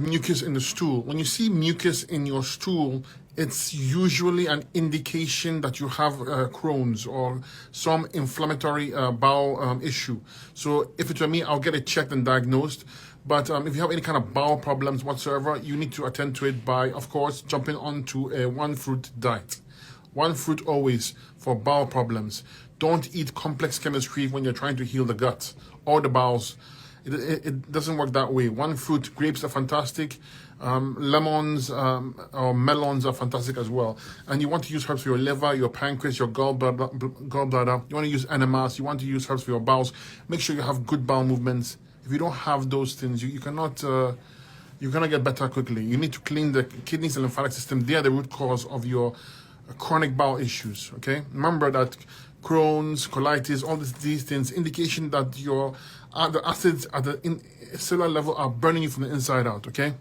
mucus in the stool. When you see mucus in your stool, it's usually an indication that you have Crohn's or some inflammatory bowel issue. So if it were me, I'll get it checked and diagnosed. But if you have any kind of bowel problems whatsoever, you need to attend to it by, of course, jumping onto a one fruit diet. One fruit always for bowel problems. Don't eat complex chemistry when you're trying to heal the gut or the bowels. It doesn't work that way. One fruit, grapes are fantastic. Lemons or melons are fantastic as well. And you want to use herbs for your liver, your pancreas, your gallbladder. You want to use enemas. You want to use herbs for your bowels. Make sure you have good bowel movements. If you don't have those things, you cannot get better quickly. You need to clean the kidneys and lymphatic system. They are the root cause of your chronic bowel issues. Okay, remember that Crohn's, colitis, all these things, indication that the acids at the cellular level are burning you from the inside out. Okay.